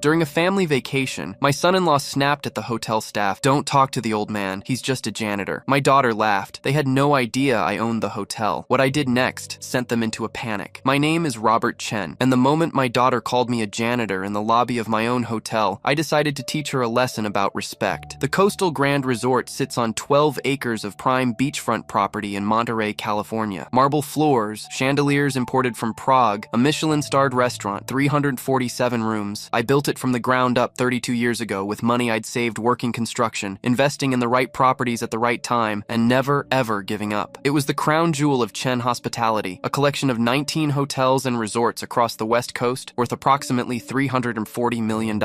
During a family vacation, my son-in-law snapped at the hotel staff, "Don't talk to the old man, he's just a janitor." My daughter laughed. They had no idea I owned the hotel. What I did next sent them into a panic. My name is Robert Chen, and the moment my daughter called me a janitor in the lobby of my own hotel, I decided to teach her a lesson about respect. The Coastal Grand Resort sits on 12 acres of prime beachfront property in Monterey, California. Marble floors, chandeliers imported from Prague, a Michelin-starred restaurant, 347 rooms. I built it from the ground up 32 years ago with money I'd saved working construction, investing in the right properties at the right time, and never, ever giving up. It was the crown jewel of Chen Hospitality, a collection of 19 hotels and resorts across the West Coast worth approximately $340 million.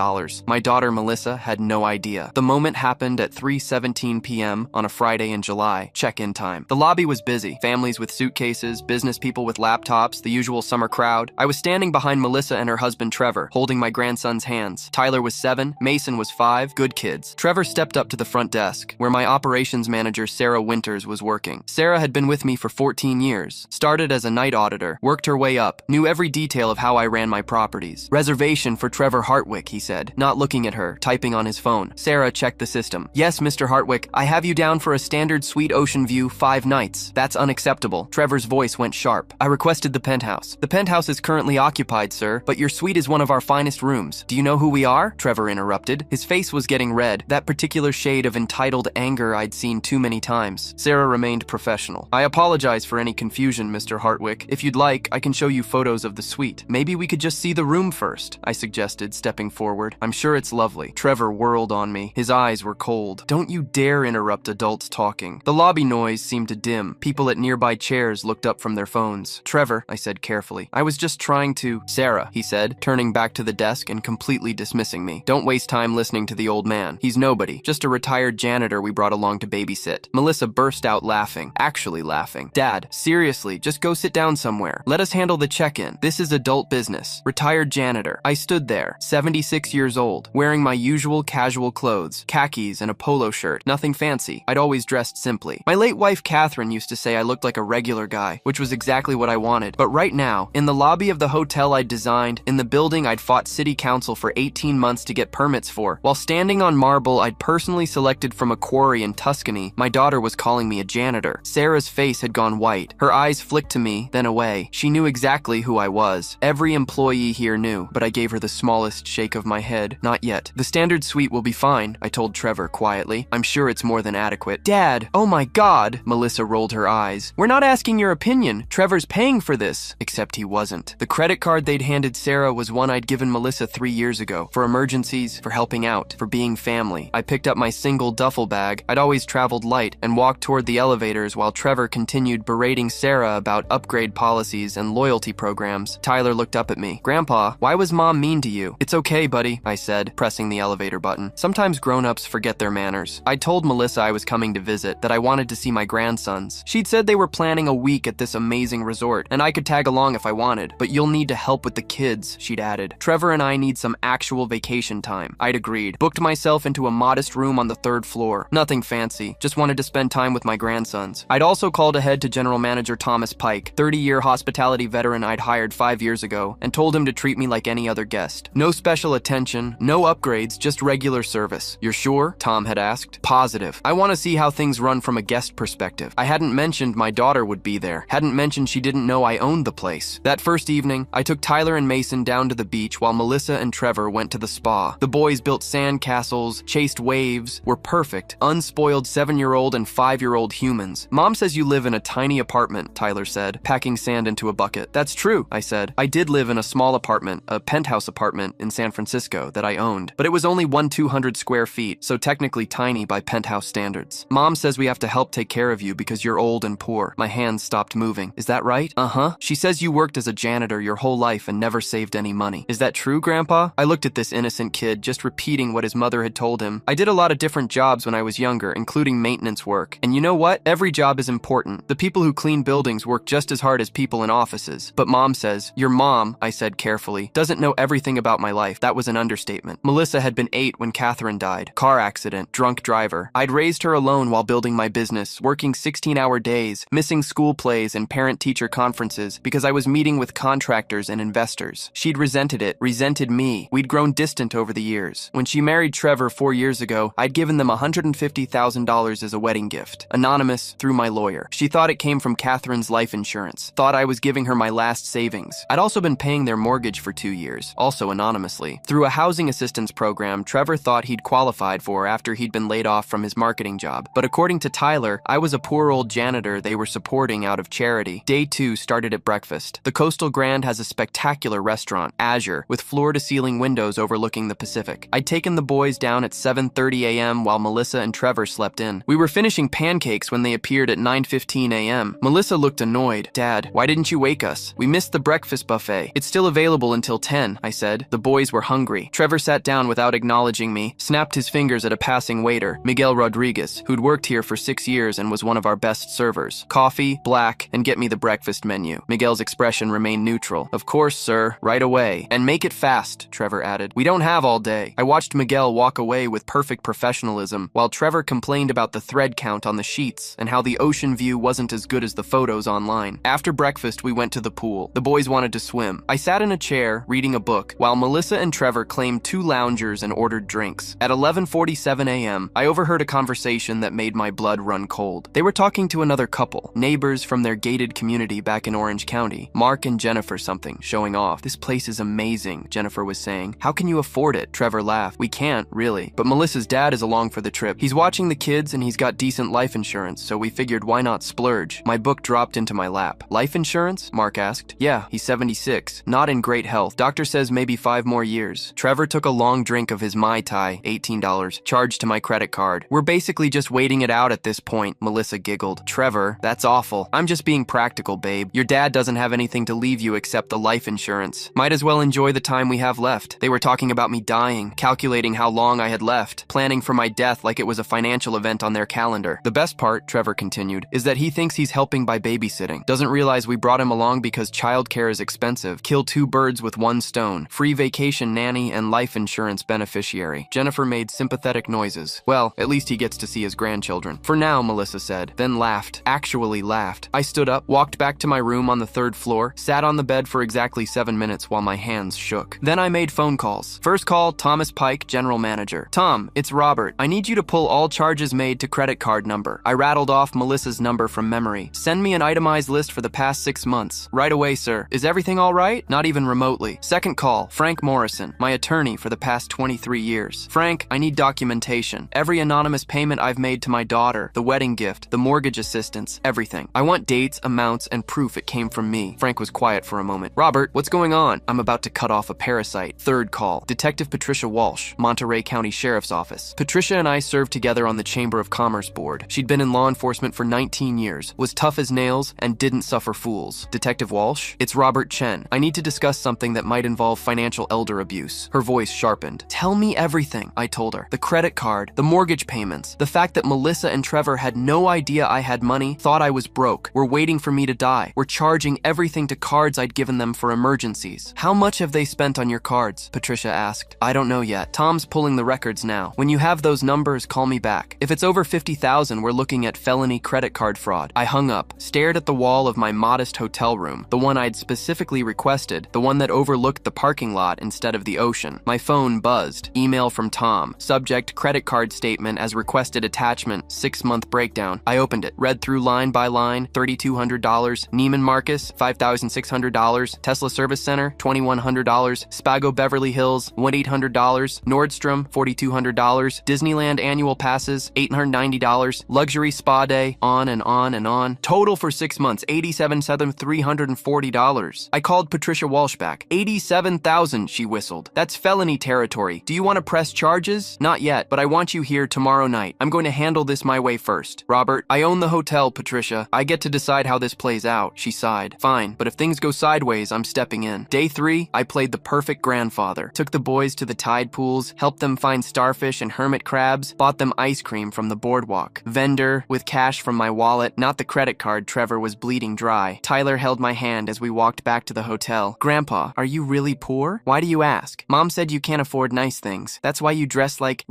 My daughter Melissa had no idea. The moment happened at 3:17 p.m. on a Friday in July, check-in time. The lobby was busy, families with suitcases, business people with laptops, the usual summer crowd. I was standing behind Melissa and her husband Trevor, holding my grandson's hands. Tyler was 7, Mason was 5, good kids. Trevor stepped up to the front desk, where my operations manager Sarah Winters was working. Sarah had been with me for 14 years, started as a night auditor, worked her way up, knew every detail of how I ran my properties. "Reservation for Trevor Hartwick," he said, not looking at her, typing on his phone. Sarah checked the system. "Yes, Mr. Hartwick, I have you down for a standard suite ocean view, 5 nights. That's unacceptable." Trevor's voice went sharp. "I requested the penthouse. The penthouse is currently occupied, sir, but your suite is one of our finest rooms. Do you know who we are?" Trevor interrupted. His face was getting red, that particular shade of entitled anger I'd seen too many times. Sarah remained professional. "I apologize for any confusion, Mr. Hartwick. If you'd like, I can show you photos of the suite. Maybe we could just see the room first," I suggested, stepping forward. "I'm sure it's lovely." Trevor whirled on me. His eyes were cold. "Don't you dare interrupt adults talking." The lobby noise seemed to dim. People at nearby chairs looked up from their phones. "Trevor," I said carefully, "I was just trying to—" "Sarah," he said, turning back to the desk and completely dismissing me. "Don't waste time listening to the old man. He's nobody, just a retired janitor we brought along to babysit." Melissa burst out laughing, actually laughing. "Dad, seriously, just go sit down somewhere. Let us handle the check-in. This is adult business." Retired janitor. I stood there, 76 years old, wearing my usual casual clothes, khakis and a polo shirt. Nothing fancy. I'd always dressed simply. My late wife Catherine used to say I looked like a regular guy, which was exactly what I wanted. But right now, in the lobby of the hotel I'd designed, in the building I'd fought city council for 18 months to get permits for, while standing on marble I'd personally selected from a quarry in Tuscany, my daughter was calling me a janitor. Sarah's face had gone white. Her eyes flicked to me, then away. She knew exactly who I was. Every employee here knew, but I gave her the smallest shake of my head. "Not yet. The standard suite will be fine," I told Trevor quietly. "I'm sure it's more than adequate." "Dad, oh my God!" Melissa rolled her eyes. "We're not asking your opinion. Trevor's paying for this." Except he wasn't. The credit card they'd handed Sarah was one I'd given Melissa 3 years ago. For emergencies, for helping out, for being family. I picked up my single duffel bag. I'd always traveled light and walked toward the elevators while Trevor continued berating Sarah about upgrade policies and loyalty programs. Tyler looked up at me. "Grandpa, why was Mom mean to you?" "It's okay, buddy," I said, pressing the elevator button. Sometimes grown-ups forget their manners. I told Melissa I was coming to visit, that I wanted to see my grandsons. She'd said they were planning a week at this amazing resort, and I could tag along if I wanted. "But you'll need to help with the kids," she'd added. "Trevor and I need some actual vacation time." I'd agreed. Booked myself into a modest room on the 3rd floor. Nothing fancy, just wanted to spend time with my grandsons. I'd also called ahead to General Manager Thomas Pike, 30-year hospitality veteran I'd hired 5 years ago, and told him to treat me like any other guest. No special attention, no upgrades, just regular service. "You're sure?" Tom had asked. "Positive. I want to see how things run from a guest perspective." I hadn't mentioned my daughter would be there. Hadn't mentioned she didn't know I owned the place. That first evening, I took Tyler and Mason down to the beach while Melissa and Trevor went to the spa. The boys built sand castles, chased waves, were perfect, unspoiled 7-year-old and 5-year-old humans. "Mom says you live in a tiny apartment," Tyler said, packing sand into a bucket. "That's true," I said. I did live in a small apartment, a penthouse apartment in San Francisco that I owned, but it was only 200 square feet, so technically tiny by penthouse standards. "Mom says we have to help take care of you because you're old and poor." My hands stopped moving. "Is that right?" "Uh-huh. She says you worked as a janitor your whole life and never saved any money." "Is that true, Grandpa?" I looked at this innocent kid, just repeating what his mother had told him. "I did a lot of different jobs when I was younger, including maintenance work. And you know what? Every job is important. The people who clean buildings work just as hard as people in offices. But Mom says—" "Your mom," I said carefully, "doesn't know everything about my life." That was an understatement. Melissa had been 8 when Catherine died. Car accident, drunk driver. I'd raised her alone while building my business, working 16-hour days, missing school plays and parent-teacher conferences because I was meeting with contractors and investors. She'd resented it, resented me, me. We'd grown distant over the years. When she married Trevor 4 years ago, I'd given them $150,000 as a wedding gift. Anonymous, through my lawyer. She thought it came from Catherine's life insurance. Thought I was giving her my last savings. I'd also been paying their mortgage for 2 years, also anonymously. Through a housing assistance program Trevor thought he'd qualified for after he'd been laid off from his marketing job. But according to Tyler, I was a poor old janitor they were supporting out of charity. Day 2 started at breakfast. The Coastal Grand has a spectacular restaurant, Azure, with floor-to-ceiling windows overlooking the Pacific. I'd taken the boys down at 7:30 a.m. while Melissa and Trevor slept in. We were finishing pancakes when they appeared at 9:15 a.m. Melissa looked annoyed. "Dad, why didn't you wake us? We missed the breakfast buffet. It's still available until 10, I said. The boys were hungry. Trevor sat down without acknowledging me, snapped his fingers at a passing waiter, Miguel Rodriguez, who'd worked here for 6 years and was one of our best servers. Coffee, black, and get me the breakfast menu. Miguel's expression remained neutral. "Of course, sir, right away. And make it fast," Trevor added. "We don't have all day." I watched Miguel walk away with perfect professionalism, while Trevor complained about the thread count on the sheets and how the ocean view wasn't as good as the photos online. After breakfast, we went to the pool. The boys wanted to swim. I sat in a chair, reading a book, while Melissa and Trevor claimed 2 loungers and ordered drinks. At 11:47 a.m., I overheard a conversation that made my blood run cold. They were talking to another couple, neighbors from their gated community back in Orange County. Mark and Jennifer something, showing off. "This place is amazing," Jennifer was saying. "How can you afford it?" Trevor laughed. "We can't, really. But Melissa's dad is along for the trip. He's watching the kids and he's got decent life insurance, so we figured why not splurge." My book dropped into my lap. "Life insurance?" Mark asked. "Yeah, he's 76. Not in great health. Doctor says maybe 5 more years." Trevor took a long drink of his Mai Tai, $18, charged to my credit card. "We're basically just waiting it out at this point," Melissa giggled. "Trevor, that's awful. I'm just being practical, babe. Your dad doesn't have anything to leave you except the life insurance. Might as well enjoy the time we have left." They were talking about me dying, calculating how long I had left, planning for my death like it was a financial event on their calendar. "The best part," Trevor continued, "is that he thinks he's helping by babysitting. Doesn't realize we brought him along because childcare is expensive. Kill 2 birds with 1 stone. Free vacation nanny and life insurance beneficiary." Jennifer made sympathetic noises. "Well, at least he gets to see his grandchildren." "For now," Melissa said, then laughed. Actually laughed. I stood up, walked back to my room on the 3rd floor, sat on the bed for exactly 7 minutes while my hands shook. Then I made phone calls. First call, Thomas Pike, general manager. "Tom, it's Robert. I need you to pull all charges made to credit card number." I rattled off Melissa's number from memory. "Send me an itemized list for the past 6 months." "Right away, sir." "Is everything all right?" "Not even remotely." Second call, Frank Morrison, my attorney for the past 23 years. "Frank, I need documentation. Every anonymous payment I've made to my daughter, the wedding gift, the mortgage assistance, everything. I want dates, amounts, and proof it came from me." Frank was quiet for a moment. "Robert, what's going on?" "I'm about to cut off a parasite." Third call, Detective Patricia Walsh, Monterey County Sheriff's Office. Patricia and I served together on the Chamber of Commerce board. She'd been in law enforcement for 19 years, was tough as nails, and didn't suffer fools. "Detective Walsh, it's Robert Chen. I need to discuss something that might involve financial elder abuse." Her voice sharpened. "Tell me everything," I told her. "The credit card, the mortgage payments, the fact that Melissa and Trevor had no idea I had money, thought I was broke, were waiting for me to die, were charging everything to cards I'd given them for emergencies." "How much have they spent on your cards?" Patricia asked. "I don't know yet. Tom's pulling the records now. When you have those numbers, call me back. If it's over 50,000, we're looking at felony credit card fraud." I hung up, stared at the wall of my modest hotel room, the one I'd specifically requested, the one that overlooked the parking lot instead of the ocean. My phone buzzed. Email from Tom. Subject, credit card statement as requested attachment, 6-month breakdown. I opened it, read through line by line, $3,200, Neiman Marcus, $5,600, Tesla Service Center, $2,100, Spago Beverly Hills, $1,800, Nordstrom, $4,200, Disneyland annual passes, $890, luxury spa day, on and on and on. Total for 6 months, $87,340. I called Patricia Walsh back. $87,000, she whistled. "That's felony territory. Do you want to press charges?" "Not yet, but I want you here tomorrow night. I'm going to handle this my way first." "Robert, I own the hotel, Patricia. I get to decide how this plays out." She sighed. "Fine, but if things go sideways, I'm stepping in." Day 3, I played the perfect grandfather. Took the boys to the tide pools, helped them find starfish and hermit crabs, bought them ice cream from the boardwalk. Vendor, with cash from my wallet, not the credit card Trevor was bleeding dry. Tyler held my hand as we walked back to the hotel. "Grandpa, are you really poor?" "Why do you ask?" "Mom said you can't afford nice things. That's why you dress like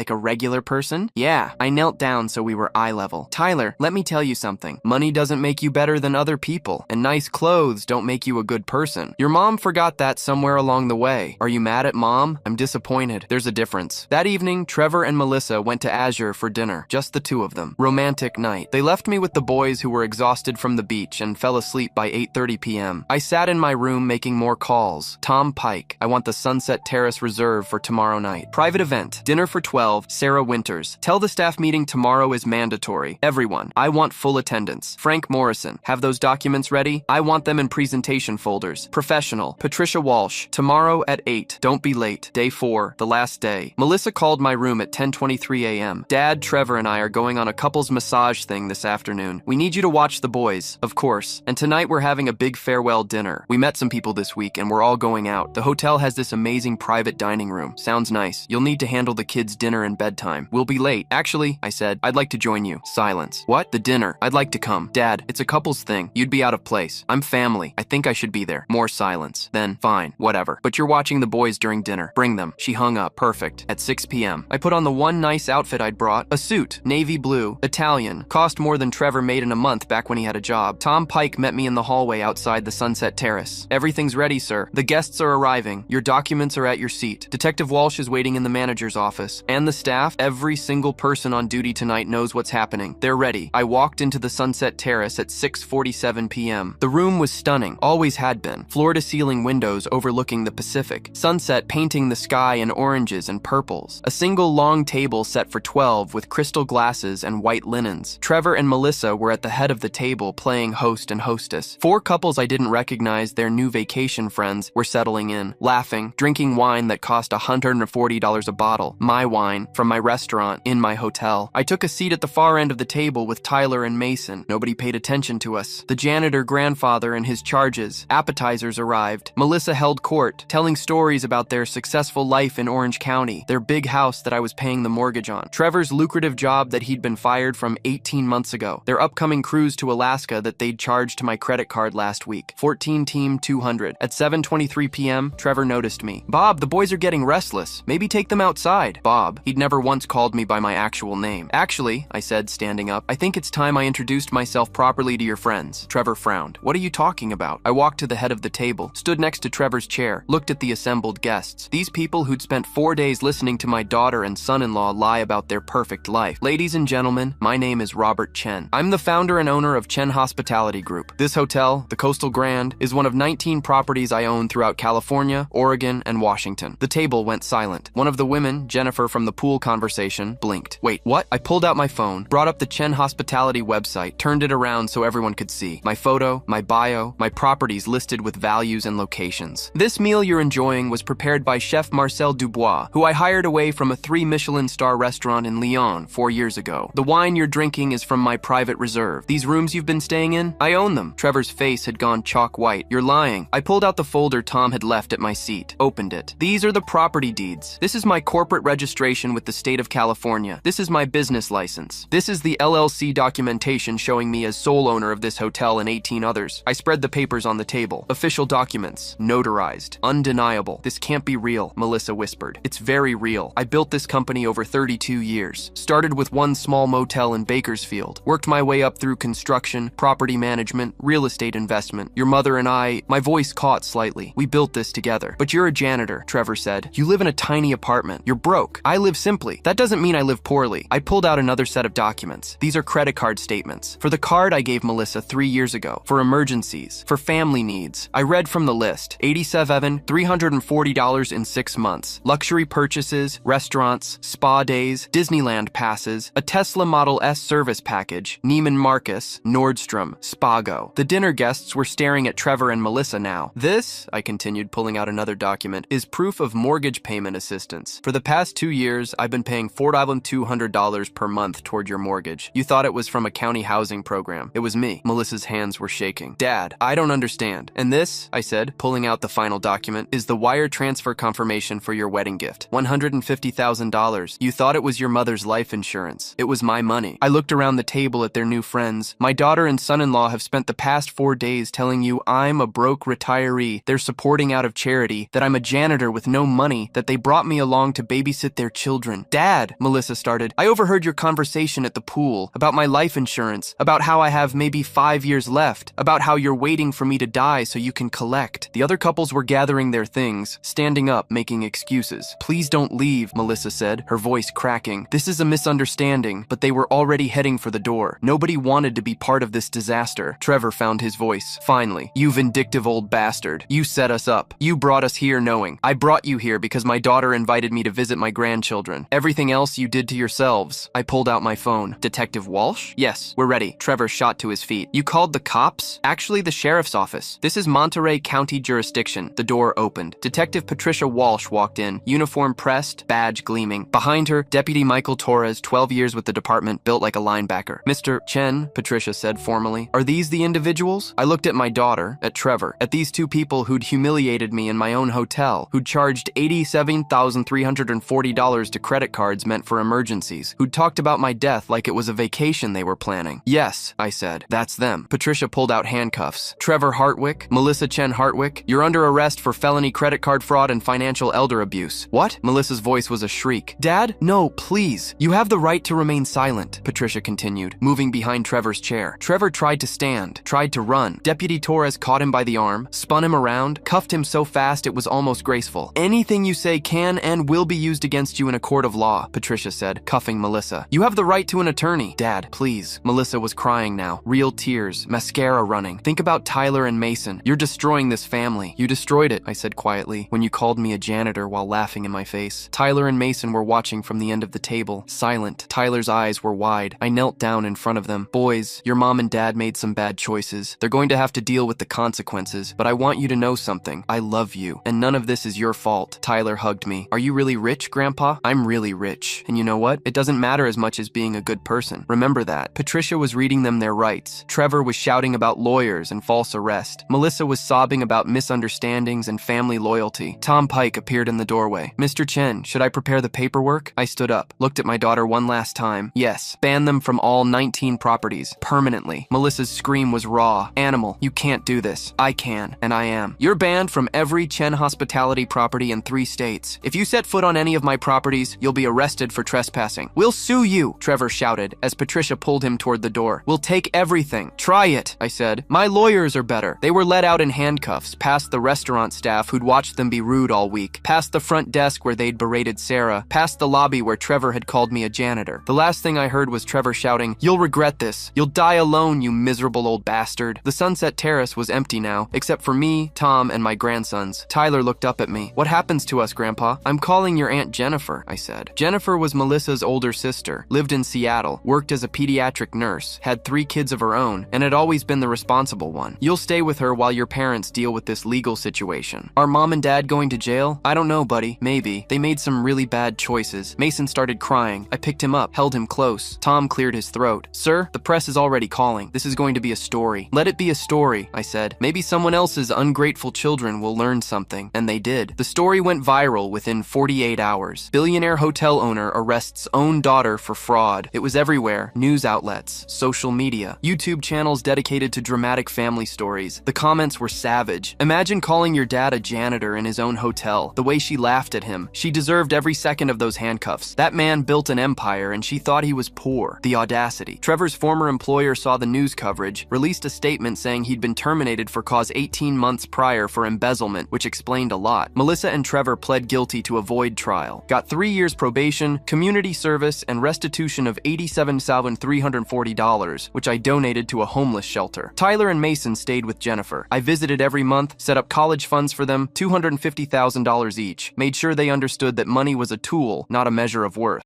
a regular person?" "Yeah." I knelt down so we were eye level. "Tyler, let me tell you something. Money doesn't make you better than other people, and nice clothes don't make you a good person. Your mom forgot that somewhere along the way. way. Are you mad at Mom? I'm disappointed. There's a difference. That evening, Trevor and Melissa went to Azure for dinner, just the two of them. Romantic night. They left me with the boys who were exhausted from the beach and fell asleep by 8:30 p.m. I sat in my room making more calls. Tom Pike, I want the Sunset Terrace reserved for tomorrow night. Private event. Dinner for 12, Sarah Winters. Tell the staff meeting tomorrow is mandatory. Everyone. I want full attendance. Frank Morrison. Have those documents ready? I want them in presentation folders. Professional. Patricia Walsh. Tomorrow at 8. Don't be late. Day 4. The last day. Melissa called my room at 10:23 a.m. Dad, Trevor, and I are going on a couples massage thing this afternoon. We need you to watch the boys, of course. And tonight we're having a big farewell dinner. We met some people this week and we're all going out. The hotel has this amazing private dining room. Sounds nice. You'll need to handle the kids' dinner and bedtime. We'll be late. Actually, I said, I'd like to join you. Silence. What? The dinner. I'd like to come. Dad, it's a couples thing. You'd be out of place. I'm family. I think I should be there. More silence. Then, fine. Whatever. But you're watching the boys during dinner. Bring them. She hung up. Perfect. At 6 p.m. I put on the one nice outfit I'd brought. A suit. Navy blue. Italian. Cost more than Trevor made in a month back when he had a job. Tom Pike met me in the hallway outside the Sunset Terrace. Everything's ready, sir. The guests are arriving. Your documents are at your seat. Detective Walsh is waiting in the manager's office. And the staff, every single person on duty tonight knows what's happening. They're ready. I walked into the Sunset Terrace at 6:47 p.m. The room was stunning. Always had been. Floor-to-ceiling windows overlooking the Pacific. Sunset painting the sky in oranges and purples. A single long table set for 12 with crystal glasses and white linens. Trevor and Melissa were at the head of the table playing host and hostess. 4 couples I didn't recognize, their new vacation friends, were settling in, laughing, drinking wine that cost $140 a bottle. My wine, from my restaurant, in my hotel. I took a seat at the far end of the table with Tyler and Mason. Nobody paid attention to us. The janitor grandfather and his charges. Appetizers arrived. Melissa held court, telling stories about their successful life in Orange County, their big house that I was paying the mortgage on, Trevor's lucrative job that he'd been fired from 18 months ago, their upcoming cruise to Alaska that they'd charged to my credit card last week. 14 team 200. At 7:23 p.m., Trevor noticed me. Bob, the boys are getting restless. Maybe take them outside. Bob. He'd never once called me by my actual name. Actually, I said, standing up, I think it's time I introduced myself properly to your friends. Trevor frowned. What are you talking about? I walked to the head of the table, stood next to Trevor's chair, looked at the assembled guests. These people who'd spent 4 days listening to my daughter and son-in-law lie about their perfect life. Ladies and gentlemen, my name is Robert Chen. I'm the founder and owner of Chen Hospitality Group. This hotel, the Coastal Grand, is one of 19 properties I own throughout California, Oregon, and Washington. The table went silent. One of the women, Jennifer from the pool conversation, blinked. Wait, what? I pulled out my phone, brought up the Chen Hospitality website, turned it around so everyone could see. My photo, my bio, my properties listed with values and locations. This meal you're enjoying was prepared by Chef Marcel Dubois, who I hired away from a 3 Michelin star restaurant in Lyon 4 years ago. The wine you're drinking is from my private reserve. These rooms you've been staying in, I own them. Trevor's face had gone chalk white. You're lying. I pulled out the folder Tom had left at my seat, opened it. These are the property deeds. This is my corporate registration with the state of California. This is my business license. This is the LLC documentation showing me as sole owner of this hotel and 18 others. I spread the papers on the table. Official documents. Notarized. Undeniable. This can't be real, Melissa whispered. It's very real. I built this company over 32 years. Started with one small motel in Bakersfield. Worked my way up through construction, property management, real estate investment. Your mother and I, my voice caught slightly. We built this together. But you're a janitor, Trevor said. You live in a tiny apartment. You're broke. I live simply. That doesn't mean I live poorly. I pulled out another set of documents. These are credit card statements. For the card I gave Melissa 3 years ago. For emergencies. For family needs. I read from the list. $87,340 in 6 months. Luxury purchases, restaurants, spa days, Disneyland passes, a Tesla Model S service package, Neiman Marcus, Nordstrom, Spago. The dinner guests were staring at Trevor and Melissa now. This, I continued, pulling out another document, is proof of mortgage payment assistance. For the past 2 years, I've been paying $4,200 per month toward your mortgage. You thought it was from a county housing program. It was me. Melissa's hands were shaking. Dad, I don't understand. And this, I said, pulling out the final document, is the wire transfer confirmation for your wedding gift. $150,000. You thought it was your mother's life insurance. It was my money. I looked around the table at their new friends. My daughter and son-in-law have spent the past 4 days telling you I'm a broke retiree they're supporting out of charity, that I'm a janitor with no money, that they brought me along to babysit their children. Dad, Melissa started, I overheard your conversation at the pool about my life insurance, about how I have maybe 5 years left, about how you're waiting for me to die so you can collect. The other couples were gathering their things, standing up, making excuses. Please don't leave, Melissa said, her voice cracking. This is a misunderstanding, but they were already heading for the door. Nobody wanted to be part of this disaster. Trevor found his voice. Finally. You vindictive old bastard. You set us up. You brought us here knowing. I brought you here because my daughter invited me to visit my grandchildren. Everything else you did to yourselves. I pulled out my phone. Detective Walsh? Yes, we're ready. Trevor shot to his feet. You called the cops? Actually, the sheriff's office. This is Monterey County jurisdiction. The door opened. Detective Patricia Walsh walked in, uniform pressed, badge gleaming. Behind her, Deputy Michael Torres, 12 years with the department, built like a linebacker. Mr. Chen, Patricia said formally, are these the individuals? I looked at my daughter, at Trevor, at these two people who'd humiliated me in my own hotel, who'd charged $87,340 to credit cards meant for emergencies, who'd talked about my death like it was a vacation they were planning. Yes, I said, that's them. Patricia pulled out handcuffs. Trevor Hartwick, Melissa Chen Hartwick, you're under arrest for felony credit card fraud and financial elder abuse. What? Melissa's voice was a shriek. Dad? No, please. You have the right to remain silent, Patricia continued, moving behind Trevor's chair. Trevor tried to stand, tried to run. Deputy Torres caught him by the arm, spun him around, cuffed him so fast it was almost graceful. Anything you say can and will be used against you in a court of law, Patricia said, cuffing Melissa. You have the right to an attorney. Dad, please. Melissa was crying now, real tears, mascara running. Think about Tyler and Mason. You're destroying this family. You destroyed it, I said quietly, when you called me a janitor while laughing in my face. Tyler and Mason were watching from the end of the table, silent. Tyler's eyes were wide. I knelt down in front of them. Boys, your mom and dad made some bad choices. They're going to have to deal with the consequences, but I want you to know something. I love you, and none of this is your fault. Tyler hugged me. Are you really rich, Grandpa? I'm really rich. And you know what? It doesn't matter as much as being a good person. Remember that. Patricia was reading them their rights. Trevor was shouting about lawyers and false arrest. Melissa was sobbing about misunderstandings and family loyalty. Tom Pike appeared in the doorway. Mr. Chen, should I prepare the paperwork? I stood up, looked at my daughter one last time. Yes, ban them from all 19 properties, permanently. Melissa's scream was raw. Animal, you can't do this. I can, and I am. You're banned from every Chen hospitality property in 3 states. If you set foot on any of my properties, you'll be arrested for trespassing. We'll sue you, Trevor shouted as Patricia pulled him toward the door. We'll take everything. Try it, I said. My lawyers are better. They were let out in handcuffs, past the restaurant staff who'd watched them be rude all week, past the front desk where they'd berated Sarah, past the lobby where Trevor had called me a janitor. The last thing I heard was Trevor shouting, "You'll regret this. You'll die alone, you miserable old bastard." The Sunset Terrace was empty now, except for me, Tom, and my grandsons. Tyler looked up at me. What happens to us, Grandpa? I'm calling your Aunt Jennifer, I said. Jennifer was Melissa's older sister, lived in Seattle, worked as a pediatric nurse, had 3 kids of her own, and had always been the responsible one. You'll stay with her while your parents deal with this legal situation. Are Mom and Dad going to jail? I don't know, buddy. Maybe. They made some really bad choices. Mason started crying. I picked him up, held him close. Tom cleared his throat. Sir, the press is already calling. This is going to be a story. Let it be a story, I said. Maybe someone else's ungrateful children will learn something. And they did. The story went viral within 48 hours. Billionaire hotel owner arrests own daughter for fraud. It was everywhere. News outlets, social media, YouTube channels dedicated to dramatic family stories. The comments were savage. Imagine calling your dad a janitor in his own hotel. The way she laughed at him. She deserved every second of those handcuffs. That man built an empire and she thought he was poor. The audacity. Trevor's former employer saw the news coverage, released a statement saying he'd been terminated for cause 18 months prior for embezzlement, which explained a lot. Melissa and Trevor pled guilty to avoid trial. Got 3 years probation, community service, and restitution of $87,340, which I donated to a homeless shelter. Tyler and Mason stayed with Jennifer. I visited every month, set up college funds for them, $250,000 each, made sure they understood that money was a tool, not a measure of worth.